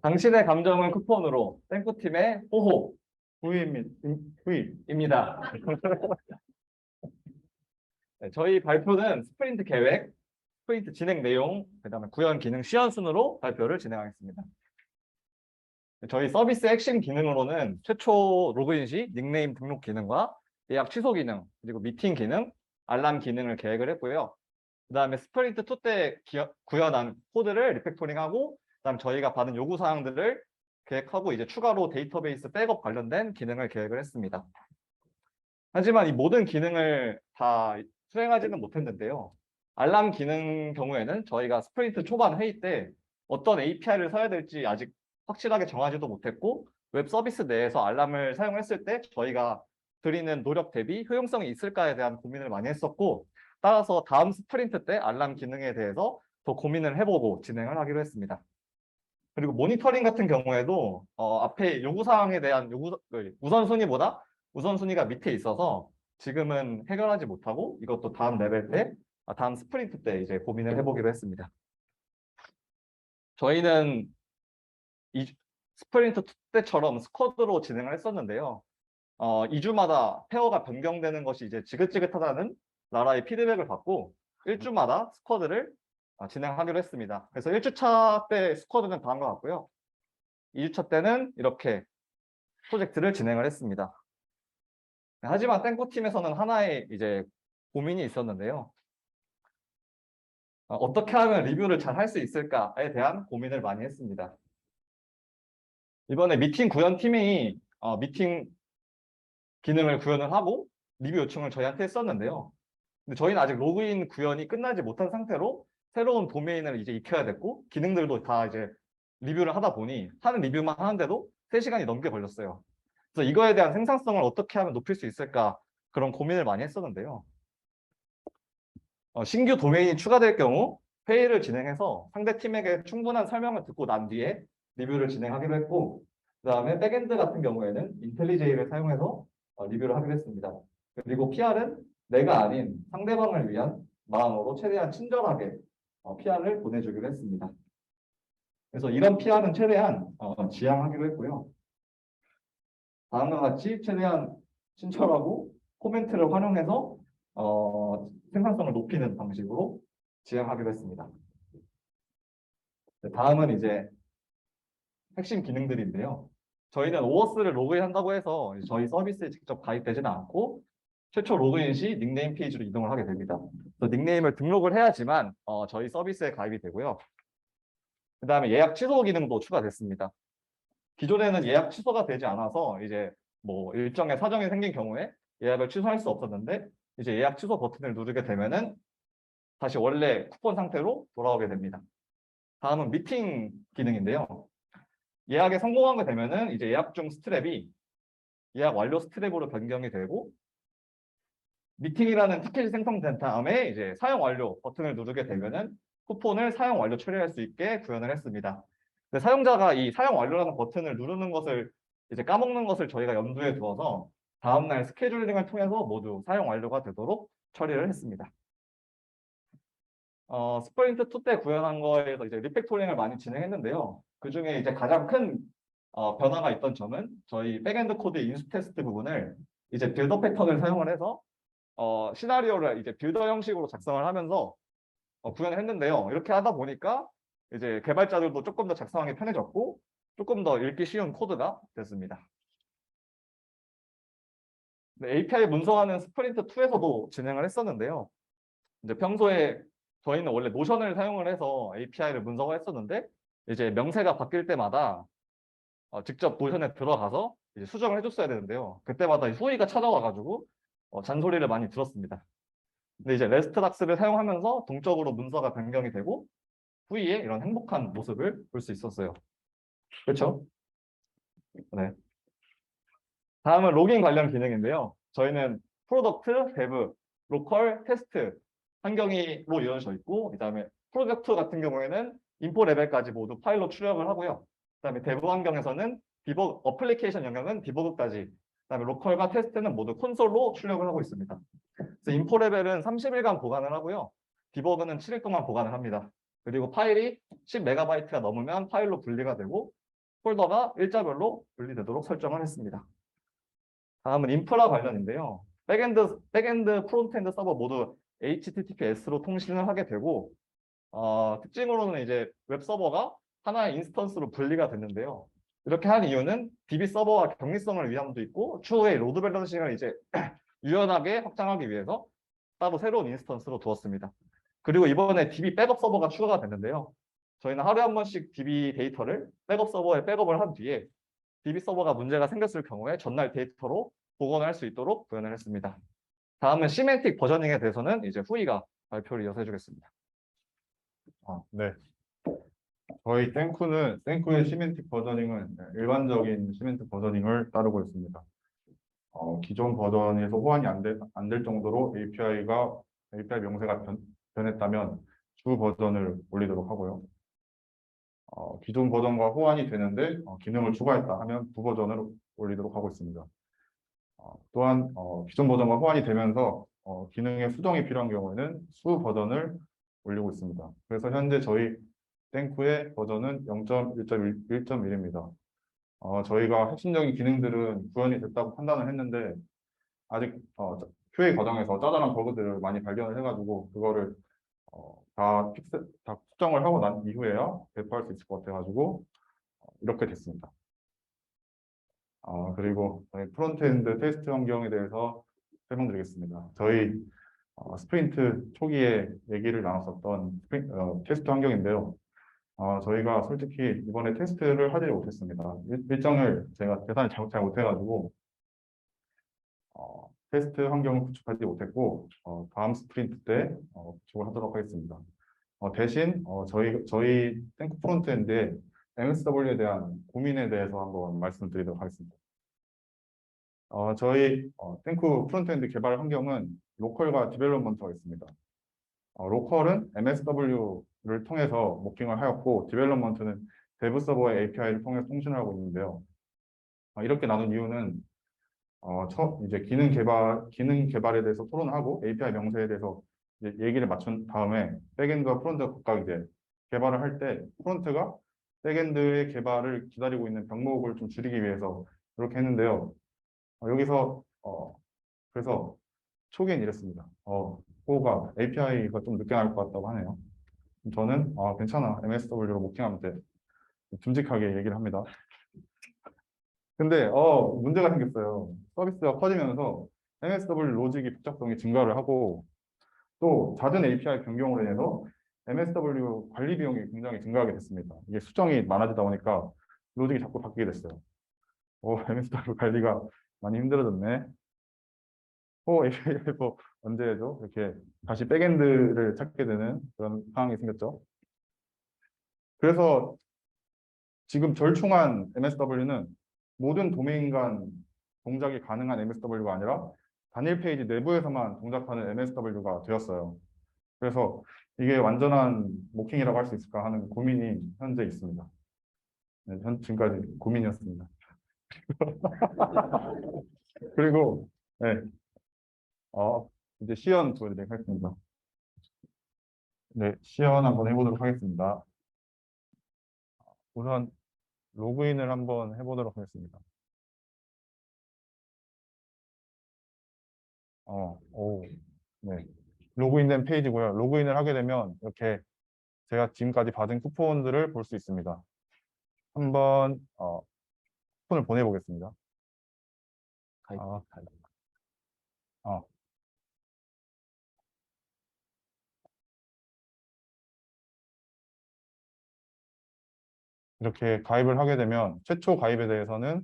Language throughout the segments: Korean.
당신의 감정을 쿠폰으로 땡코팀의 호호 구입입니다. 구입. 입니다. 네, 저희 발표는 스프린트 계획, 스프린트 진행 내용, 그다음에 구현 기능 시연 순으로 발표를 진행하겠습니다. 저희 서비스 핵심 기능으로는 최초 로그인 시 닉네임 등록 기능과 예약 취소 기능, 그리고 미팅 기능, 알람 기능을 계획을 했고요. 그다음에 스프린트 2 때 구현한 코드를 리팩토링하고, 그다음 저희가 받은 요구 사항들을 계획하고 이제 추가로 데이터베이스 백업 관련된 기능을 계획을 했습니다. 하지만 이 모든 기능을 다 수행하지는 못했는데요. 알람 기능 경우에는 저희가 스프린트 초반 회의 때 어떤 API를 써야 될지 아직 확실하게 정하지도 못했고, 웹 서비스 내에서 알람을 사용했을 때 저희가 드리는 노력 대비 효용성이 있을까에 대한 고민을 많이 했었고, 따라서 다음 스프린트 때 알람 기능에 대해서 더 고민을 해보고 진행을 하기로 했습니다. 그리고 모니터링 같은 경우에도 앞에 요구사항에 대한 우선순위보다 우선순위가 밑에 있어서 지금은 해결하지 못하고 이것도 다음 레벨 때, 다음 스프린트 때 이제 고민을 해보기로 했습니다. 저희는 스프린트 2 때처럼 스쿼드로 진행을 했었는데요. 2주마다 페어가 변경되는 것이 이제 지긋지긋하다는 나라의 피드백을 받고 1주마다 스쿼드를 진행하기로 했습니다. 그래서 1주차 때 스쿼드는 다음과 같고요. 2주차 때는 이렇게 프로젝트를 진행을 했습니다. 하지만 땡코팀에서는 하나의 이제 고민이 있었는데요. 어떻게 하면 리뷰를 잘 할 수 있을까에 대한 고민을 많이 했습니다. 이번에 미팅 구현팀이 미팅 기능을 구현을 하고 리뷰 요청을 저희한테 했었는데요. 근데 저희는 아직 로그인 구현이 끝나지 못한 상태로 새로운 도메인을 이제 익혀야 됐고, 기능들도 다 이제 리뷰를 하다 보니 하는 리뷰만 하는데도 3시간이 넘게 걸렸어요. 그래서 이거에 대한 생산성을 어떻게 하면 높일 수 있을까, 그런 고민을 많이 했었는데요. 신규 도메인이 추가될 경우 회의를 진행해서 상대 팀에게 충분한 설명을 듣고 난 뒤에 리뷰를 진행하기로 했고, 그다음에 백엔드 같은 경우에는 인텔리제이를 사용해서 리뷰를 하기로 했습니다. 그리고 PR은 내가 아닌 상대방을 위한 마음으로 최대한 친절하게 PR을 보내주기로 했습니다. 그래서 이런 PR은 최대한 지양하기로 했고요. 다음과 같이 최대한 친절하고 코멘트를 활용해서 생산성을 높이는 방식으로 지향하기로 했습니다. 다음은 이제 핵심 기능들인데요. 저희는 오어스를 로그인한다고 해서 저희 서비스에 직접 가입되지는 않고 최초 로그인 시 닉네임 페이지로 이동을 하게 됩니다. 그래서 닉네임을 등록을 해야지만 저희 서비스에 가입이 되고요. 그 다음에 예약 취소 기능도 추가됐습니다. 기존에는 예약 취소가 되지 않아서 이제 뭐 일정의 사정이 생긴 경우에 예약을 취소할 수 없었는데, 이제 예약 취소 버튼을 누르게 되면은 다시 원래 쿠폰 상태로 돌아오게 됩니다. 다음은 미팅 기능인데요. 예약에 성공하게 되면은 이제 예약 중 스트랩이 예약 완료 스트랩으로 변경이 되고, 미팅이라는 티켓이 생성된 다음에 이제 사용 완료 버튼을 누르게 되면은 쿠폰을 사용 완료 처리할 수 있게 구현을 했습니다. 근데 사용자가 이 사용 완료라는 버튼을 누르는 것을 이제 까먹는 것을 저희가 염두에 두어서 다음날 스케줄링을 통해서 모두 사용 완료가 되도록 처리를 했습니다. 스프린트 2 때 구현한 거에서 이제 리팩토링을 많이 진행했는데요. 그 중에 이제 가장 큰 변화가 있던 점은 저희 백엔드 코드 인수 테스트 부분을 이제 빌더 패턴을 사용을 해서 시나리오를 이제 빌더 형식으로 작성을 하면서 구현을 했는데요. 이렇게 하다 보니까 이제 개발자들도 조금 더 작성하기 편해졌고 조금 더 읽기 쉬운 코드가 됐습니다. 네, API 문서화는 스프린트 2에서도 진행을 했었는데요. 이제 평소에 저희는 원래 노션을 사용을 해서 API를 문서화했었는데, 이제 명세가 바뀔 때마다 직접 노션에 들어가서 이제 수정을 해줬어야 되는데요. 그때마다 후이가 찾아와가지고 잔소리를 많이 들었습니다. 근데 이제 레스트락스를 사용하면서 동적으로 문서가 변경이 되고 후이에 이런 행복한 모습을 볼 수 있었어요. 그렇죠? 네. 다음은 로깅 관련 기능인데요. 저희는 프로덕트, 데브, 로컬, 테스트 환경으로 이루어져 있고, 그다음에 프로젝트 같은 경우에는 인포 레벨까지 모두 파일로 출력을 하고요. 그다음에 데브 환경에서는 디버그, 어플리케이션 영역은 디버그까지, 그다음에 로컬과 테스트는 모두 콘솔로 출력을 하고 있습니다. 그래서 인포 레벨은 30일간 보관을 하고요. 디버그는 7일 동안 보관을 합니다. 그리고 파일이 10MB가 넘으면 파일로 분리가 되고, 폴더가 일자별로 분리되도록 설정을 했습니다. 다음은 인프라 관련인데요. 백엔드, 프론트엔드 서버 모두 HTTPS로 통신을 하게 되고, 특징으로는 이제 웹 서버가 하나의 인스턴스로 분리가 됐는데요. 이렇게 한 이유는 DB 서버와 격리성을 위함도 있고, 추후에 로드 밸런싱을 이제 유연하게 확장하기 위해서 따로 새로운 인스턴스로 두었습니다. 그리고 이번에 DB 백업 서버가 추가가 됐는데요. 저희는 하루에 한 번씩 DB 데이터를 백업 서버에 백업을 한 뒤에 DB 서버가 문제가 생겼을 경우에 전날 데이터로 복원을 할 수 있도록 구현을 했습니다. 다음은 시멘틱 버저닝에 대해서는 이제 후이가 발표를 이어서 해주겠습니다. 네. 저희 땡쿠의 시멘틱 버저닝은 일반적인 시멘틱 버저닝을 따르고 있습니다. 기존 버전에서 호환이 안 될 정도로 API 명세가 변했다면 주 버전을 올리도록 하고요. 기존 버전과 호환이 되는데 기능을 추가했다 하면 부 버전을 올리도록 하고 있습니다. 또한 기존 버전과 호환이 되면서 기능의 수정이 필요한 경우에는 수 버전을 올리고 있습니다. 그래서 현재 저희 땡쿠의 버전은 0.1.1.1입니다. 저희가 핵심적인 기능들은 구현이 됐다고 판단을 했는데 아직 QA 과정에서 짜잘한 버그들을 많이 발견을 해가지고 그거를 다 수정을 하고 난 이후에야 배포할 수 있을 것 같아가지고 이렇게 됐습니다. 그리고 저희 프론트엔드 테스트 환경에 대해서 설명드리겠습니다. 저희 스프린트 초기에 얘기를 나눴었던 테스트 환경인데요. 저희가 솔직히 이번에 테스트를 하지 못했습니다. 일정을 제가 계산을 잘 못해가지고 테스트 환경을 구축하지 못했고 다음 스프린트 때 구축을 하도록 하겠습니다. 대신 저희 땡크 프론트엔드의 MSW에 대한 고민에 대해서 한번 말씀드리도록 하겠습니다. 저희 땡크 프론트엔드 개발 환경은 로컬과 디벨롭먼트가 있습니다. 로컬은 MSW를 통해서 모킹을 하였고 디벨롭먼트는 데브 서버의 API를 통해서 통신을 하고 있는데요. 이렇게 나눈 이유는 이제 기능 개발에 대해서 토론하고 API 명세에 대해서 이제 얘기를 맞춘 다음에 백엔드와 프론트가 각각 이제 개발을 할 때 프론트가 백엔드의 개발을 기다리고 있는 병목을 좀 줄이기 위해서 이렇게 했는데요. 여기서 그래서 초기엔 이랬습니다. 호가 API가 좀 늦게 나올 것 같다고 하네요. 저는 괜찮아. MSW로 모킹하면 돼. 듬직하게 얘기를 합니다. 근데 문제가 생겼어요. 서비스가 커지면서 MSW 로직이 복잡성이 증가를 하고 또 잦은 API 변경으로 인해서 MSW 관리 비용이 굉장히 증가하게 됐습니다. 이게 수정이 많아지다 보니까 로직이 자꾸 바뀌게 됐어요. MSW 관리가 많이 힘들어졌네. API 뭐 언제 해줘? 이렇게 다시 백엔드를 찾게 되는 그런 상황이 생겼죠. 그래서 지금 절충한 MSW는 모든 도메인 간 동작이 가능한 MSW가 아니라 단일 페이지 내부에서만 동작하는 MSW가 되었어요. 그래서 이게 완전한 모킹이라고 할 수 있을까 하는 고민이 현재 있습니다. 네, 지금까지 고민이었습니다. 그리고 네, 이제 시연 보여드리도록 하겠습니다. 네, 시연 한번 해보도록 하겠습니다. 우선 로그인을 한번 해보도록 하겠습니다. 네. 로그인된 페이지고요. 로그인을 하게 되면 이렇게 제가 지금까지 받은 쿠폰들을 볼 수 있습니다. 한번 쿠폰을 보내보겠습니다. 아, 어, 이렇게 가입을 하게 되면 최초 가입에 대해서는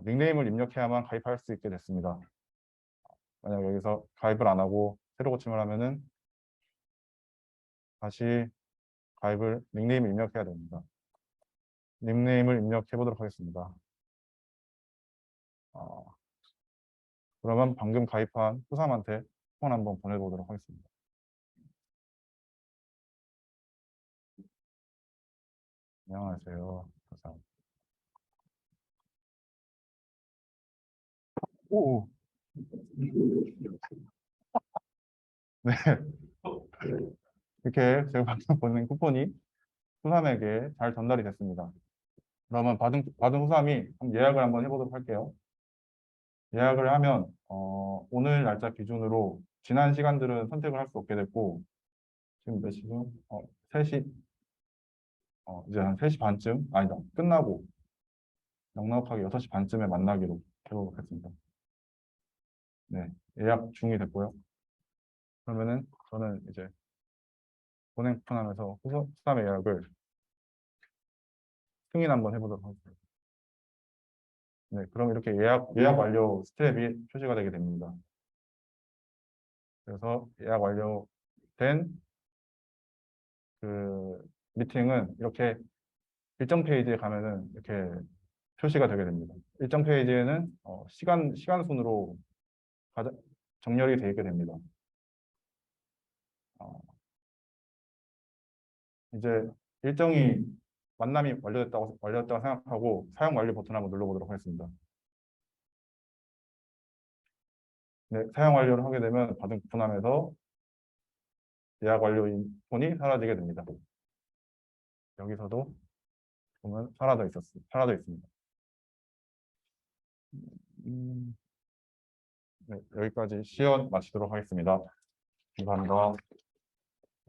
닉네임을 입력해야만 가입할 수 있게 됐습니다. 만약 여기서 가입을 안 하고 새로 고침을 하면은 다시 닉네임을 입력해야 됩니다. 닉네임을 입력해 보도록 하겠습니다. 그러면 방금 가입한 후삼한테 쿠폰 한번 보내보도록 하겠습니다. 안녕하세요. 후삼. 오, 네. 이렇게 제가 방금 보낸 쿠폰이 후삼에게 잘 전달이 됐습니다. 그러면 받은 후삼이 예약을 한번 해보도록 할게요. 예약을 하면 오늘 날짜 기준으로 지난 시간들은 선택을 할 수 없게 됐고 지금 몇 시죠? 3시 이제 한 3시 반쯤 아니다 끝나고 넉넉하게 6시 반쯤에 만나기로 해보도록 하겠습니다. 네, 예약 중이 됐고요. 그러면은 저는 이제 보냉 쿠폰하면서 후삼의 예약을 승인 한번 해보도록 하겠습니다. 네, 그럼 이렇게 예약 완료 스텝이 표시가 되게 됩니다. 그래서 예약 완료된 그 미팅은 이렇게 일정 페이지에 가면은 이렇게 표시가 되게 됩니다. 일정 페이지에는 시간 순으로 정렬이 되어 있게 됩니다. 어, 이제 일정이 만남이 완료됐다고 생각하고 사용 완료 버튼 한번 눌러보도록 하겠습니다. 네, 사용 완료를 하게 되면 받은 쿠폰함에서 예약 완료 인폰이 사라지게 됩니다. 여기서도 보면 사라져 있습니다. 음, 네, 여기까지 시연 마치도록 하겠습니다. 감사합니다.